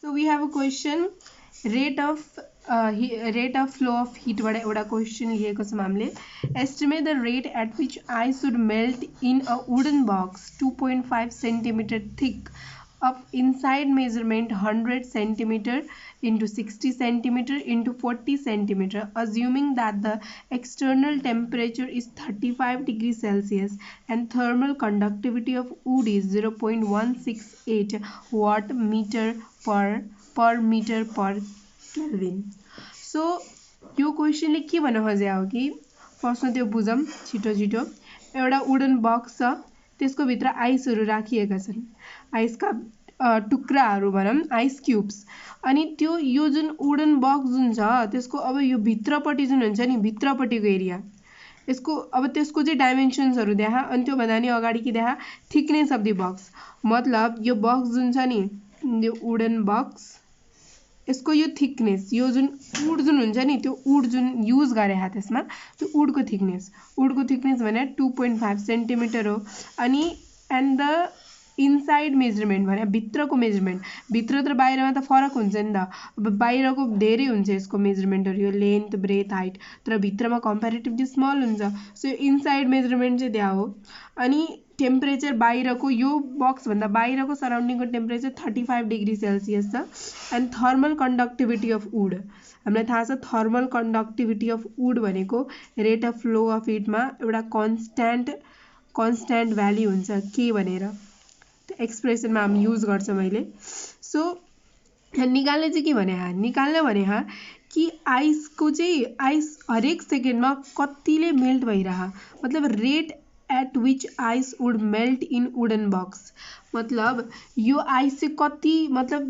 So we have a question, rate of flow of heat वाला एउटा question लिएको छौं हामीले. Estimate the rate at which ice would melt in a wooden box 2.5 centimeter thick of inside measurement 100 centimeter into 60 centimeter into 40 centimeter, assuming that the external temperature is 35 degrees Celsius and thermal conductivity of wood is 0.168 watt meter per meter per Kelvin. So यो क्वेशनले के भन्न खोजेको हो कि फर्स्टमा त्यो बुझौं छिटो छिटो. एउटा वुडन बक्स छ, त्यसको भित्र आइसहरु राखिएका छन्, आइसका टुक्राहरु भनौं, आइस क्यूब्स. अनि त्यो यो जुन वुडन बक्स जुन छ त्यसको अब यो भित्रपट्टि जुन हुन्छ नि, भित्रपट्टिको एरिया, यसको अब त्यसको चाहिँ डाइमेन्सन्सहरु देखा. अनि त्यो भन्दा नि अगाडि के देखा, थिकनेस अफ द बक्स. मतलब यो बक्स जुन छ नि, यो वुडन बक्स, यसको यो थिकनेस, यो जुन वुड जुन हुन्छ नि, त्यो वुड जुन युज गरेको त्यसमा, त्यो वुडको थिकनेस भने 2.5 सेन्टिमिटर हो. अनि एन्ड द इनसाइड मेजरमेन्ट भने भित्रको मेजरमेन्ट, भित्र र बाहिरमा त फरक हुन्छ नि त. अब बाहिरको धेरै हुन्छ यसको मेजरमेन्टहरु, यो लेन्थ, ब्रेथ, हाइट, तर भित्रमा कम्प्यारेटिभली स्मल हुन्छ. सो इनसाइड मेजरमेन्ट चाहिँ त्यहाँ हो. अनि टेम्परेचर बाहिरको, यो बक्स भन्दा बाहिरको सराउन्डिङको टेम्परेचर 35 डिग्री सेल्सियस छ. And thermal conductivity of would, हामीलाई थाहा छ थर्मल कन्डक्टिभिटी अफ वुड भनेको रेट अफ फ्लो अफ हिटमा एउटा कन्स्ट्यान्ट भ्याल्यु हुन्छ के भनेर, त्यो एक्सप्रेसनमा हामी युज गर्छौं अहिले. सो निकाल्ने चाहिँ के भने कि आइसको चाहिँ आइस हरेक सेकेन्डमा कतिले मेल्ट भइरहा, मतलब rate at which ice would melt in wooden box. मतलब यो आइस चाहिँ कति, मतलब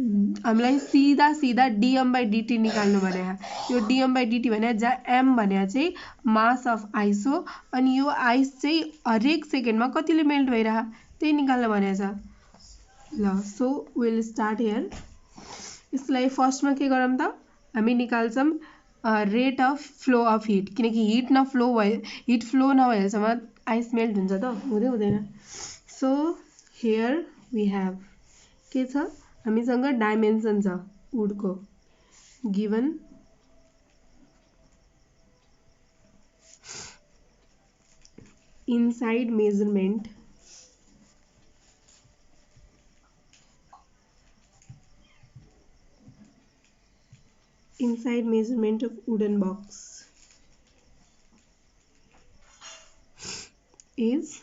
हामीलाई सीधा dm/dt निकाल्नु भने, यो dm/dt भने जहाँ m भने चाहिँ मास अफ आइस हो. अनि यो आइस चाहिँ हरेक सेकेन्डमा कतिले मेल्ट भइरहा त्यही निकाल्नु भनेछ ल. So will start here. यसलाई फर्स्टमा के गरौँ त, हामी निकाल्छौं rate of flow of heat, किनकि हिट फ्लो नभएसम्म आइस मेल्ट हुन्छ त, हुँदैन. सो हियर वी हेभ के छ, हामीसँग डाइमेन्सन छ वुडको given. Inside measurement of wooden box is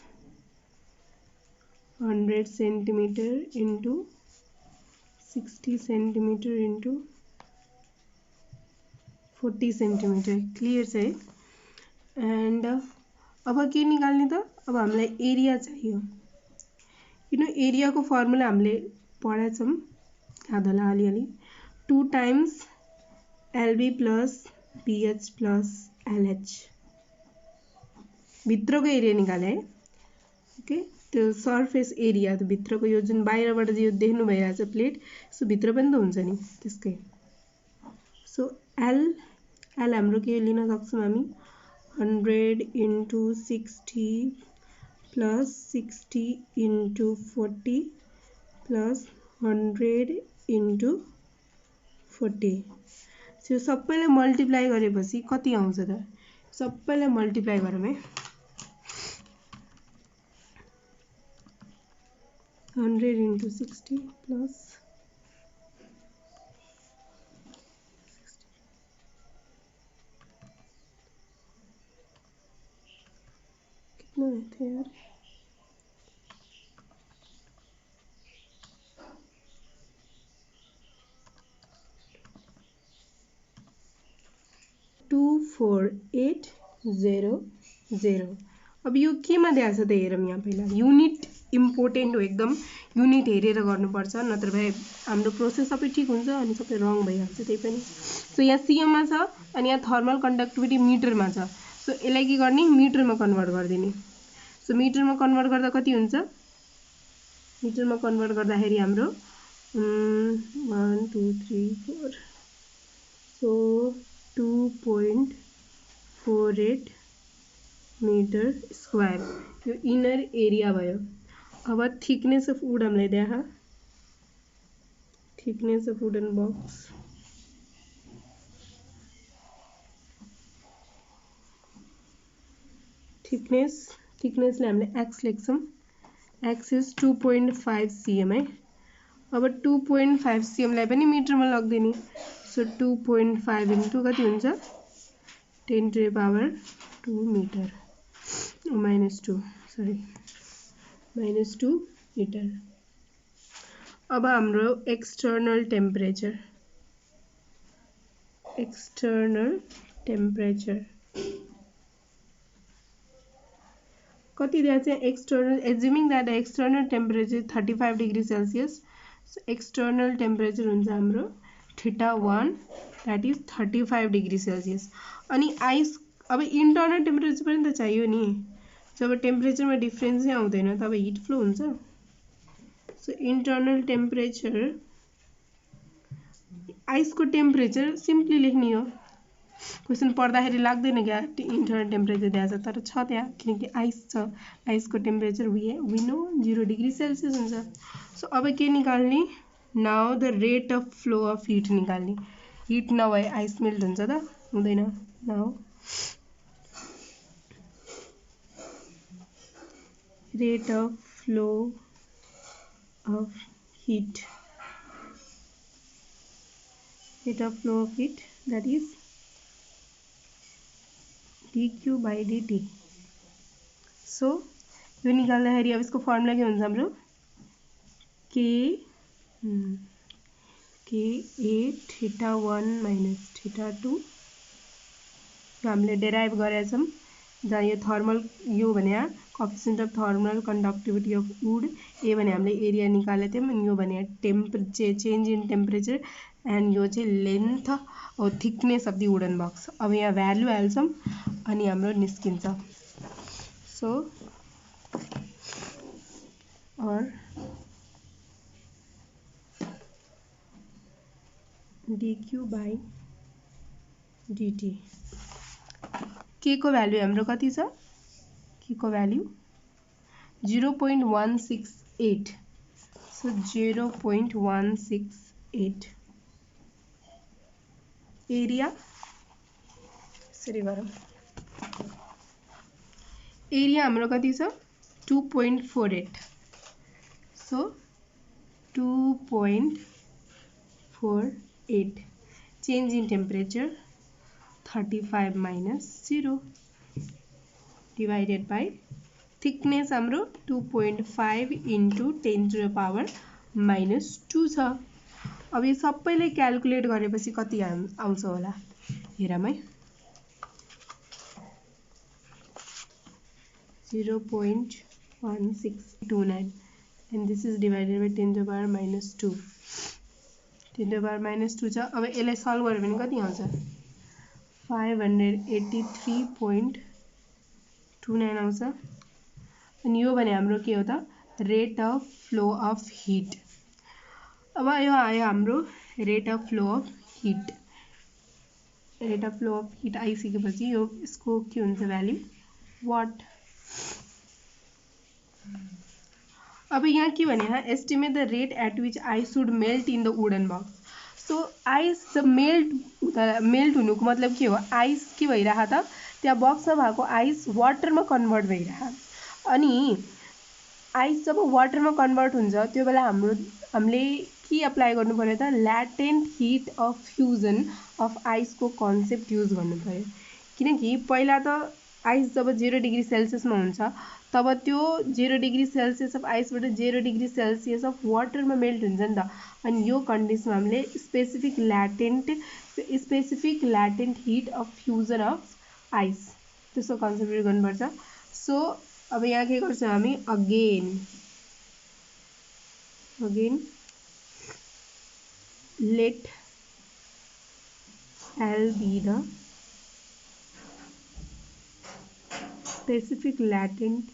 100 centimeter into 60 centimeter into 40 centimeter. Clear छ है. एन्ड अब के निकाल्ने त, अब हामीलाई एरिया चाहियो. किन एरियाको फर्मुला हामीले पढाछौं आधाला अलिअलि, 2 times LB plus BH plus LH. भित्रको एरिया निकाले है. ओके, त्यो सर्फेस एरिया, त्यो भित्रको यो जुन बाहिरबाट यो देख्नु भइरहेछ प्लेट, सो भित्र पनि त हुन्छ नि त्यसकै. सो L हाम्रो के लिन सक्छौं हामी, 100 into 60 plus 60 into 40 plus 100 into 40. So सबैलाई मल्टिप्लाई गरेपछि कति आउँछ त, सबैलाई मल्टिप्लाई गरौँ है. 100 into 60 plus 60 कितना रहते यार, 24800. अब यो केमा दिएको छ त हेरौँ. यहाँ पहिला युनिट इम्पोर्टेन्ट हो, एकदम युनिट हेरेर गर्नुपर्छ, नत्र भए हाम्रो प्रोसेस सबै ठीक हुन्छ अनि सबै रङ भइहाल्छ त्यही पनि. सो यहाँ सीएममा छ अनि यहाँ थर्मल कन्डक्टिभिटी मिटरमा छ. सो यसलाई के गर्ने, मिटरमा कन्भर्ट गरिदिने. सो मिटरमा कन्भर्ट गर्दा कति हुन्छ, मिटरमा कन्भर्ट गर्दाखेरि हाम्रो 1 2 3 4, सो 2.48 मीटर स्क्वायर यो इनर एरिया भयो. अब थिकनेस अफ वुड हामीलाई देखा, thickness of wooden box. थिकनेसले हामीले x लेख्छौँ. x is 2.5 cm है. अब 2.5 cm लाई पनि मिटरमा लग्दिने. सो 2.5 इन्टु कति हुन्छ 10 to the power 2 मिटर -2 सरी -2 मिटर. अब हाम्रो एक्सटर्नल टेम्परेचर कति दिएको छ external assuming that external temperature 35 degree Celsius. So external temperature हुन्छ हाम्रो θ1 दैट इज 35 डिग्री सेल्सियस. अनि आइस अब इन्टर्नल टेम्परेचर पनि त चाहियो नि. जब टेम्परेचरमा डिफरेन्स नै आउँदैन तब हिट फ्लो हुन्छ. सो इन्टर्नल टेम्परेचर आइसको टेम्परेचर सिम्पली लेख्ने हो. क्वेसन पढ्दाखेरि लाग्दैन क्या इन्टर्नल टेम्परेचर दिएको छ तर छ त्यहाँ किनकि आइस छ. आइसको temperature we know 0 degree Celsius हुन्छ. सो अब के निकाल्ने now the rate of flow of heat निकाल्ने. हिट नभए आइस मेल्ट हुन्छ त हुँदैन. Now rate of flow of heat that is dq by dt. So यो निकाल्दाखेरि अब यसको फर्मुला के हुन्छ हाम्रो ka θ1 माइनस θ2 हामीले डेराइभ गरेका छौँ. जहाँ यो थर्मल यो भने coefficient of thermal conductivity of wood A भने हामीले एरिया निकालेको थियौँ. अनि यो भने चेन्ज इन टेम्परेचर एन्ड यो चाहिँ length thickness of the wooden box. अब यहाँ भ्यालु हाल्छौँ अनि हाम्रो निस्किन्छ. सो और dq by dt के को भ्यालु हाम्रो कति छ के को भ्यालु 0.168. सो 0.168 एरिया यसरी गरौँ. एरिया हाम्रो कति छ 2.48. So 2.48 change in temperature 35 minus 0 divided by thickness हाम्रो 2.5 into 10 to the power -2 छ. अब यो सबैले क्याल्कुलेट गरेपछि कति आउँछ होला हेरौँ है. 0.1629 and this is divided by 10 to the power -2. 10 to the power -2 छ. अब यसलाई सल्भ गर्यो भने कति आउँछ 583.29 आउँछ. अनि यो भने हाम्रो के हो त rate of flow of hit. अब यो आयो हाम्रो rate of flow of hit. Rate of flow of hit आइसकेपछि यो यसको के हुन्छ भ्याल्यु वाट. अब यहाँ के भने estimate the rate at which ice should melt in the wooden box. So ice जब मेल्ट हुनुको मतलब के हो आइस के भइरह त त्यहाँ बक्समा भएको आइस वाटरमा कन्भर्ट भइरह. अनि आइस जब वाटरमा कन्भर्ट हुन्छ त्यो बेला हामीले के अप्लाई गर्नु पर्यो त latent heat of fusion of आइसको कन्सेप्ट युज गर्नु पर्यो. किनकि पहिला त आइस जब 0 डिग्री सेल्सियसमा हुन्छ तब त्यो 0 डिग्री सेल्सियस अफ आइसबाट 0 डिग्री सेल्सियस अफ वाटरमा मेल्ट हुन्छ नि त. अनि यो कन्डिसनमा हामीले specific latent heat of fusion of ice त्यसको कन्सेप्ट युज गर्नुपर्छ. सो अब यहाँ के गर्छौँ हामी again let L be the specific latent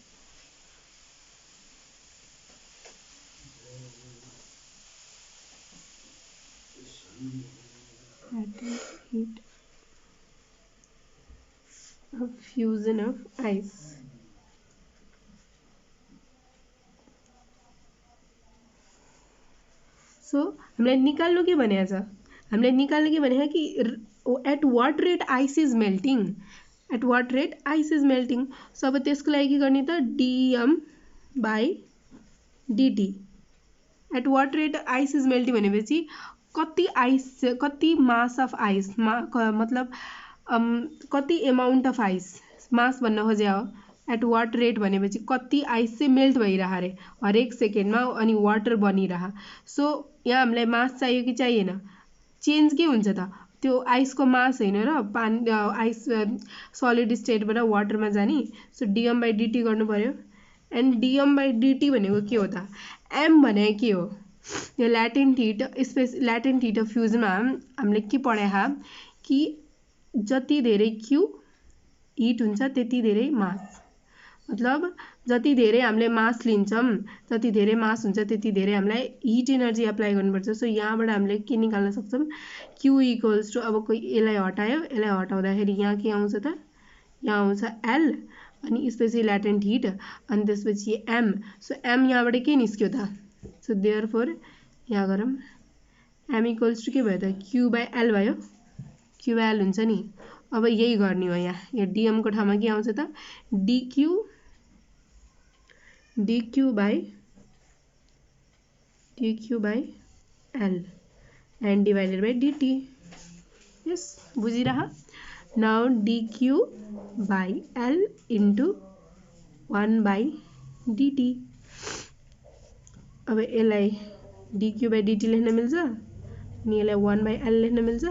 heat of fusion of ice. So हामीलाई निकाल्नु के भनेको छ, हामीलाई निकाल्नु के भनेको कि at what rate ice is melting, at what rate ice is melting. So अब त्यसको लागि के गर्ने त, dm by dt at what rate ice is melting भनेपछि कति आइस, कति मास अफ आइस, मतलब कति एमाउन्ट अफ आइस, मास भन्न खोजे हो। एट वाट रेट भनेपछि कति आइस चाहिँ मेल्ट भइरह अरे हरेक सेकेन्डमा, अनि वाटर बनिरह। सो यहाँ हामीलाई मास चाहियो कि चाहिएन, चेन्ज के हुन्छ त, त्यो आइसको मास होइन र पानी आइस सलिड स्टेटबाट वाटरमा जाने। सो dm बाई dt गर्नु पऱ्यो। एन्ड dm बाई dt भनेको के हो त, m भनेको के हो, यो latent heat latent heat of फ्युजनमा हामीले के पढाए कि जति धेरै क्यू हिट हुन्छ त्यति धेरै मास, मतलब जति धेरै हामीले मास लिन्छौँ, जति धेरै मास हुन्छ त्यति धेरै हामीलाई हिट एनर्जी एप्लाई गर्नुपर्छ। सो यहाँबाट हामीले के निकाल्न सक्छौँ, क्यू इक्वल्स टु, अब कोही यसलाई हटायो, यसलाई हटाउँदाखेरि यहाँ के आउँछ त, यहाँ आउँछ एल, अनि यसपछि ल्याटेन्ट हिट, अनि त्यसपछि एम। सो एम यहाँबाट के निस्क्यो त, सो देयरफोर यहाँ गरौँ, एम इक्वल्स टु के भयो त, क्यू बाई एल भयो, क्यू बाई एल हुन्छ नि। अब यही गर्ने हो, यहाँ डिएमको ठाउँमा के आउँछ त, dQ by L and divided by dT. Yes, बुझिरह। Now dQ by L into 1 by dT. अब यसलाई डिक्यू बाई डिटी लेख्न मिल्छ, अनि यसलाई 1 बाई एल लेख्न मिल्छ,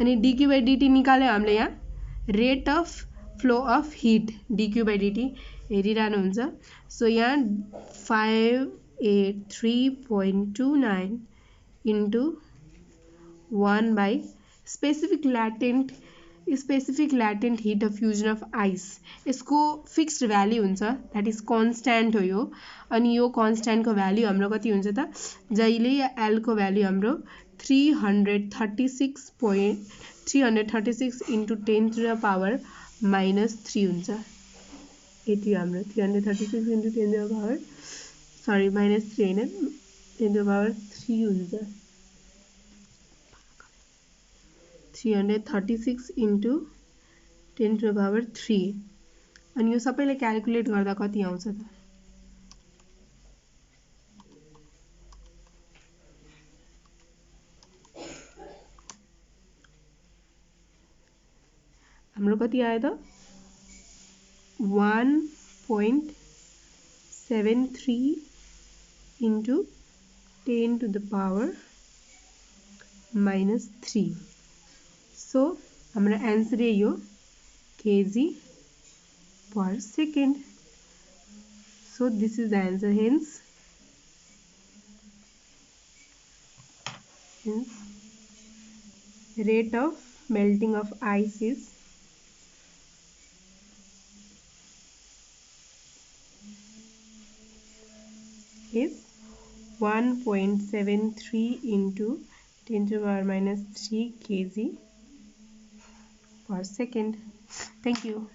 अनि डिक्यू बाई डिटी निकाल्यो हामीले यहाँ rate of flow of heat, dQ by dT हेरिरहनुहुन्छ। सो यहाँ 583.29 into 1 by specific latent heat of fusion of ice, यसको फिक्स्ड भ्याल्यु हुन्छ, द्याट इज कन्स्ट्यान्ट हो यो। अनि यो कन्स्ट्यान्टको भ्याल्यु हाम्रो कति हुन्छ त, जहिले एलको भ्याल्यु हाम्रो 336 इन्टु 10⁻³ -3 हुन्छ। यति हाम्रो 336 इन्टु 10⁻³ सरी -3 होइन, 10⁻³ हुन्छ, 336 इन्टु 10⁻³। अनि यो सबैलाई क्याल्कुलेट गर्दा कति आउँछ त, हाम्रो कति आयो त, 1.73 इन्टु 10⁻³ सो हाम्रो एन्सर यही हो, kg per second. So this is the answer. Hence rate of melting of ice is 1.73 into 10⁻³ kg per second. Thank you.